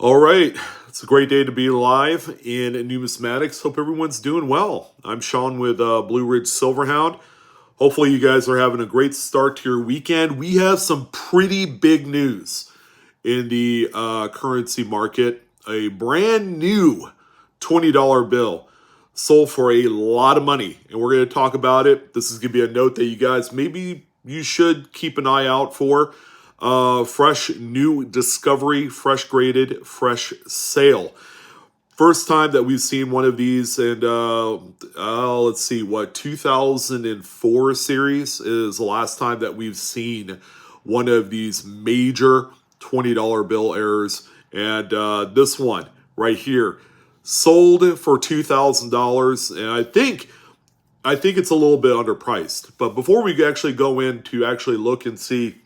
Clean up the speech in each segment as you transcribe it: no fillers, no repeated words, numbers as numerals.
All right. It's a great day to be alive in numismatics. Hope everyone's doing well. I'm Sean with Blue Ridge Silverhound. Hopefully, you guys are having a great start to your weekend. We have some pretty big news in the currency market. A brand new $20 bill sold for a lot of money, and we're going to talk about it. This is going to be a note that you guys maybe you should keep an eye out for. Fresh new discovery, fresh graded, fresh sale. First time that we've seen one of these, and let's see, 2004 series is the last time that we've seen one of these major $20 bill errors. And this one right here sold for $2,000, and I think it's a little bit underpriced. But before we actually go in to actually look and see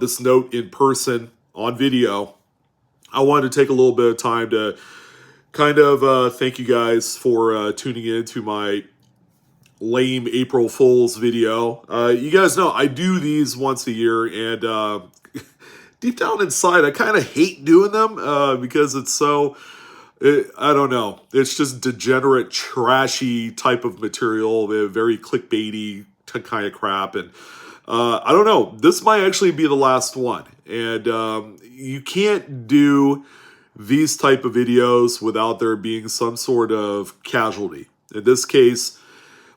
this note in person on video, I wanted to take a little bit of time to kind of thank you guys for tuning in to my lame April Fool's video. You guys know I do these once a year, and deep down inside, I kind of hate doing them because it's so, I don't know, it's just degenerate, trashy type of material, very clickbaity kind of crap, and I don't know. This might actually be the last one. And you can't do these type of videos without there being some sort of casualty. In this case,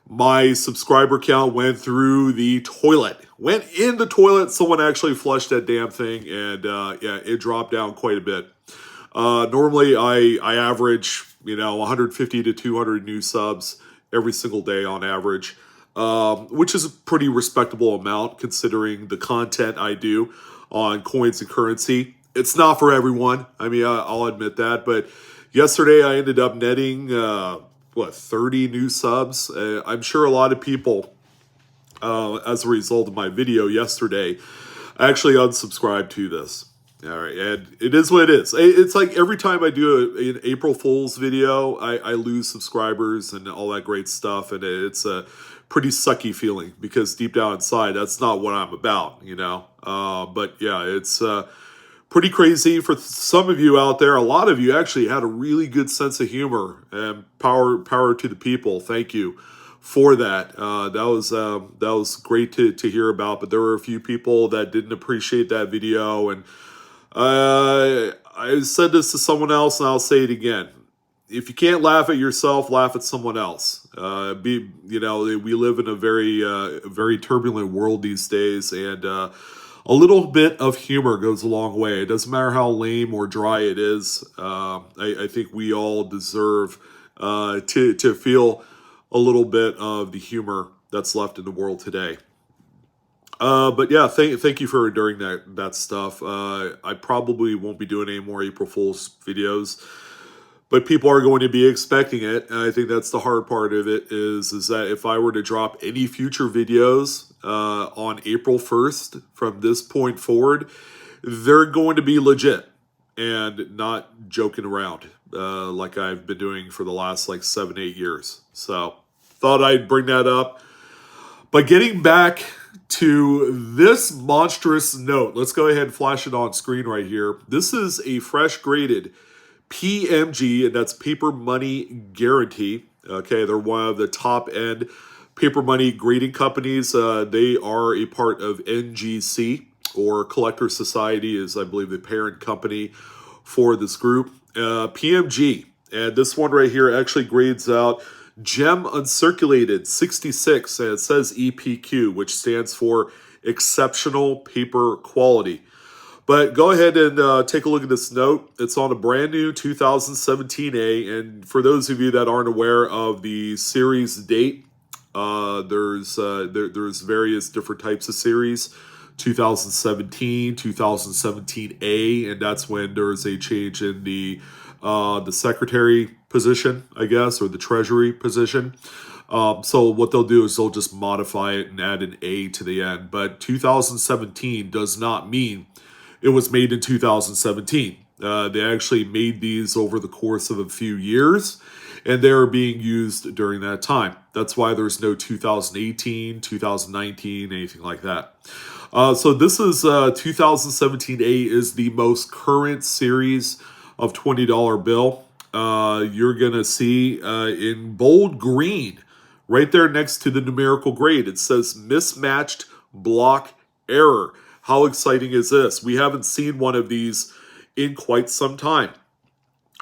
my subscriber count went through the toilet. Went in the toilet. Someone actually flushed that damn thing. And yeah, it dropped down quite a bit. Normally, I average, 150 to 200 new subs every single day on average. Which is a pretty respectable amount considering the content I do on coins and currency. It's not for everyone. I mean, I'll admit that. But yesterday I ended up netting, 30 new subs. I'm sure a lot of people, as a result of my video yesterday, actually unsubscribed to this. All right, and it is what it is. It's like every time I do an April Fool's video, I lose subscribers and all that great stuff, and it's a pretty sucky feeling because deep down inside, that's not what I'm about, But yeah, it's pretty crazy for some of you out there. A lot of you actually had a really good sense of humor, and power to the people. Thank you for that. That was great to hear about. But there were a few people that didn't appreciate that video, and I said this to someone else, and I'll say it again. If you can't laugh at yourself, laugh at someone else. We live in a very turbulent world these days, and a little bit of humor goes a long way. It doesn't matter how lame or dry it is. I think we all deserve to feel a little bit of the humor that's left in the world today. But yeah, thank you for enduring that stuff. I probably won't be doing any more April Fool's videos, but people are going to be expecting it. And I think that's the hard part of it is that if I were to drop any future videos on April 1st from this point forward, they're going to be legit and not joking around like I've been doing for the last 7-8 years. So thought I'd bring that up. But getting back to this monstrous note, let's go ahead and flash it on screen right here. This is a fresh graded PMG, and that's paper money guarantee. Okay, they're one of the top end paper money grading companies. They are a part of NGC, or Collector Society is, I believe, the parent company for this group. PMG, and this one right here actually grades out Gem Uncirculated 66, and it says EPQ, which stands for Exceptional Paper Quality. But go ahead and take a look at this note. It's on a brand new 2017A, and for those of you that aren't aware of the series date, there's various different types of series. 2017, 2017A, and that's when there's a change in the secretary position, I guess, or the treasury position. So what they'll do is they'll just modify it and add an A to the end. But 2017 does not mean it was made in 2017. They actually made these over the course of a few years. and they're being used during that time. That's why there's no 2018, 2019, anything like that. So this is 2017A is the most current series of $20 bill. You're going to see in bold green, right there next to the numerical grade, it says mismatched block error. How exciting is this? We haven't seen one of these in quite some time.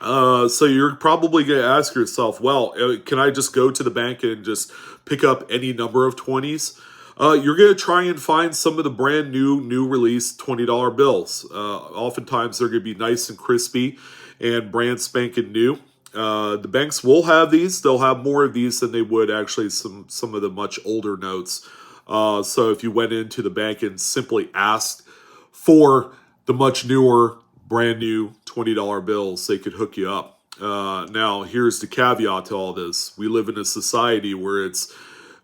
So you're probably going to ask yourself, well, can I just go to the bank and just pick up any number of 20s? You're going to try and find some of the brand new release $20 bills. Oftentimes they're going to be nice and crispy and brand spanking new. The banks will have these. They'll have more of these than they would actually some of the much older notes. So if you went into the bank and simply asked for the much newer, brand new $20 bills, they could hook you up. Now, here's the caveat to all this. We live in a society where it's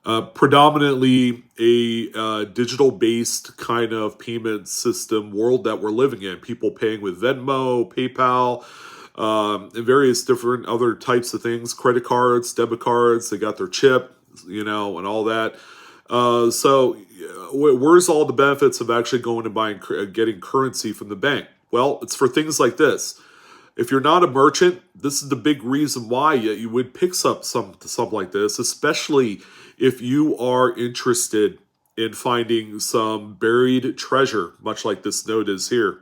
predominantly a digital-based kind of payment system world that we're living in. People paying with Venmo, PayPal, and various different other types of things, credit cards, debit cards, they got their chip, and all that. So where's all the benefits of actually going and buying, getting currency from the bank? Well, it's for things like this. If you're not a merchant, this is the big reason why you would pick up something like this, especially if you are interested in finding some buried treasure, much like this note is here.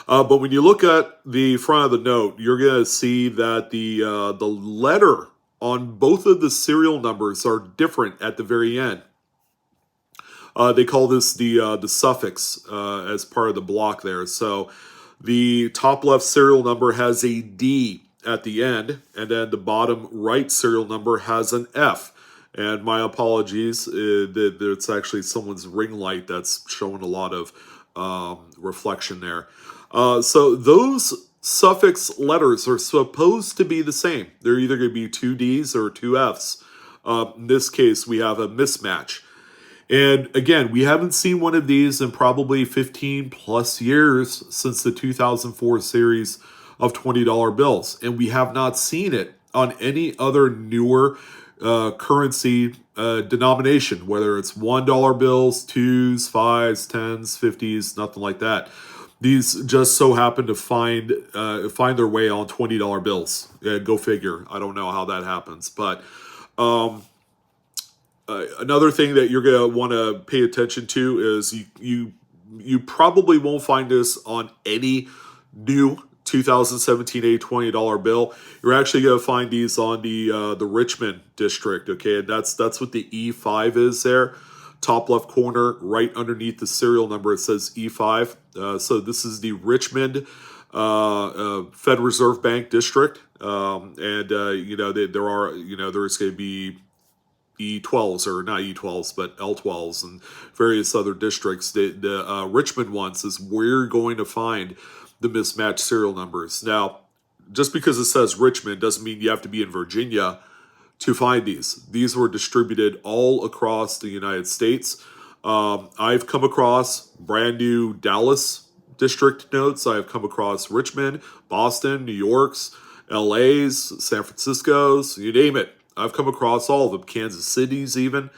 But when you look at the front of the note, you're going to see that the letter on both of the serial numbers are different at the very end. They call this the suffix as part of the block there. So the top left serial number has a D at the end, and then the bottom right serial number has an F. And my apologies, it's actually someone's ring light that's showing a lot of reflection there. So those suffix letters are supposed to be the same. They're either going to be two Ds or two Fs. In this case, we have a mismatch. And again, we haven't seen one of these in probably 15 plus years since the 2004 series of $20 bills. And we have not seen it on any other newer currency denomination, whether it's $1 bills, 2s, 5s, 10s, 50s, nothing like that. These just so happen to find their way on $20 bills. Go figure. I don't know how that happens. But another thing that you're going to want to pay attention to is you probably won't find this on any new 2017 $20 bill. You're actually going to find these on the Richmond district, okay? And that's what the E5 is there. Top left corner, right underneath the serial number, it says E5. So this is the Richmond Fed Reserve Bank district. There's going to be E12s, or not E12s, but L12s and various other districts. The Richmond ones is where you're going to find the mismatched serial numbers. Now, just because it says Richmond doesn't mean you have to be in Virginia to find these. These were distributed all across the United States. I've come across brand new Dallas district notes. I've come across Richmond, Boston, New York's, LA's, San Francisco's, you name it. I've come across all of them, Kansas City's even.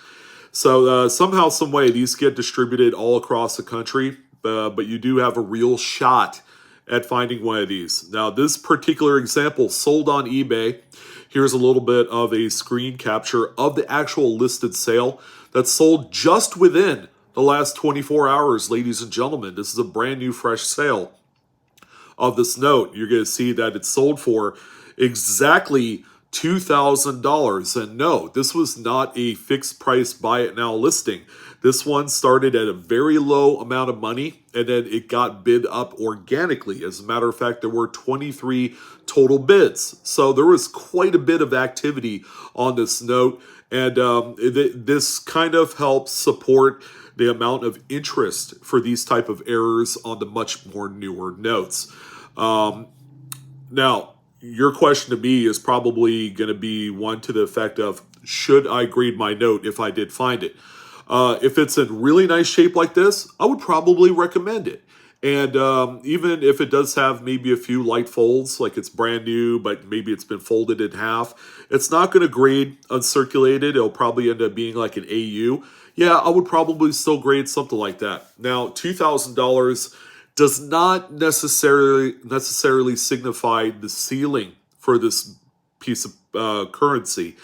So somehow, some way, these get distributed all across the country, but you do have a real shot at finding one of these. Now, this particular example sold on eBay. Here's a little bit of a screen capture of the actual listed sale that sold just within the last 24 hours, ladies and gentlemen. This is a brand new, fresh sale of this note. You're going to see that it sold for exactly $2,000. And no, this was not a fixed price buy it now listing. This one started at a very low amount of money, and then it got bid up organically. As a matter of fact, there were 23 total bids. So there was quite a bit of activity on this note, and this kind of helps support the amount of interest for these type of errors on the much more newer notes. Now, your question to me is probably going to be one to the effect of, should I grade my note if I did find it? If it's in really nice shape like this, I would probably recommend it. And even if it does have maybe a few light folds, like it's brand new, but maybe it's been folded in half, it's not going to grade uncirculated. It'll probably end up being like an AU. Yeah, I would probably still grade something like that. Now, $2,000 does not necessarily signify the ceiling for this piece of currency.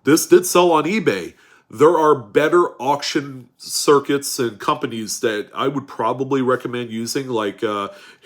This did sell on eBay. There are better auction circuits and companies that I would probably recommend using, like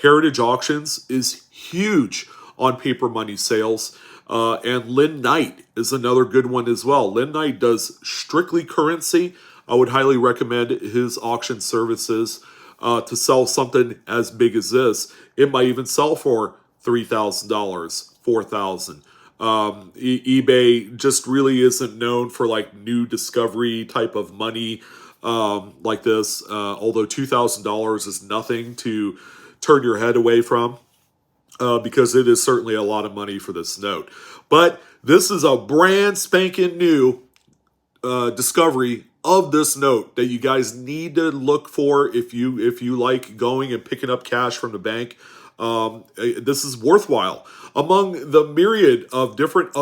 Heritage Auctions is huge on paper money sales. And Lynn Knight is another good one as well. Lynn Knight does strictly currency. I would highly recommend his auction services to sell something as big as this. It might even sell for $3,000, $4,000. eBay just really isn't known for like new discovery type of money like this. Although $2,000 is nothing to turn your head away from, because it is certainly a lot of money for this note. But this is a brand spanking new discovery of this note that you guys need to look for if you like going and picking up cash from the bank. This is worthwhile. Among the myriad of different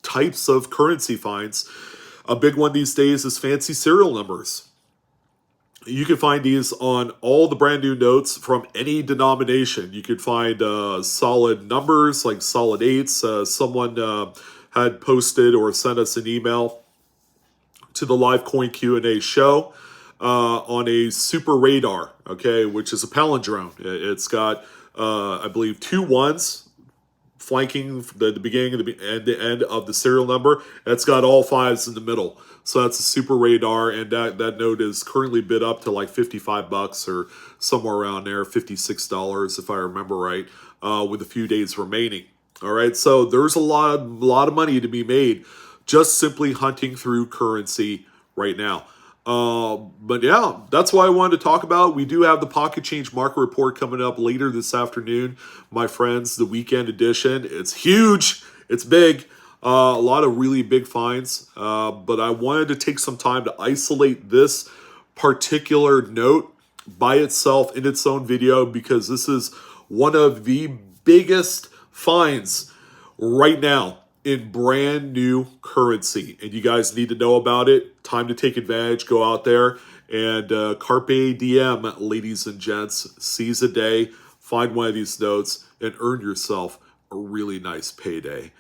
types of currency finds, a big one these days is fancy serial numbers. You can find these on all the brand new notes from any denomination. You can find solid numbers like solid eights. Someone had posted or sent us an email to the live coin Q&A show on a super radar, okay, which is a palindrome. It's got, I believe, 2 1s flanking the beginning and the end of the serial number. It's got all 5s in the middle. So that's a super radar, and that note is currently bid up to like $55 or somewhere around there, $56 if I remember right, with a few days remaining. All right, so there's a lot of money to be made just simply hunting through currency right now. But yeah, that's why I wanted to talk about. We do have the Pocket Change Market Report coming up later this afternoon, my friends, the weekend edition. It's huge. It's big. A lot of really big finds. But I wanted to take some time to isolate this particular note by itself in its own video, because this is one of the biggest finds right now in brand new currency, and you guys need to know about it. Time to take advantage. Go out there and carpe diem, ladies and gents. Seize a day, find one of these notes, and earn yourself a really nice payday.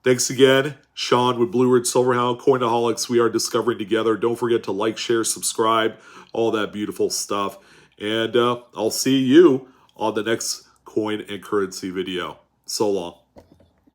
Thanks again, Sean with Blue Ridge Silverhound, Coinaholics. We are discovering together. Don't forget to like, share, subscribe, all that beautiful stuff. And I'll see you on the next coin and currency video. So long.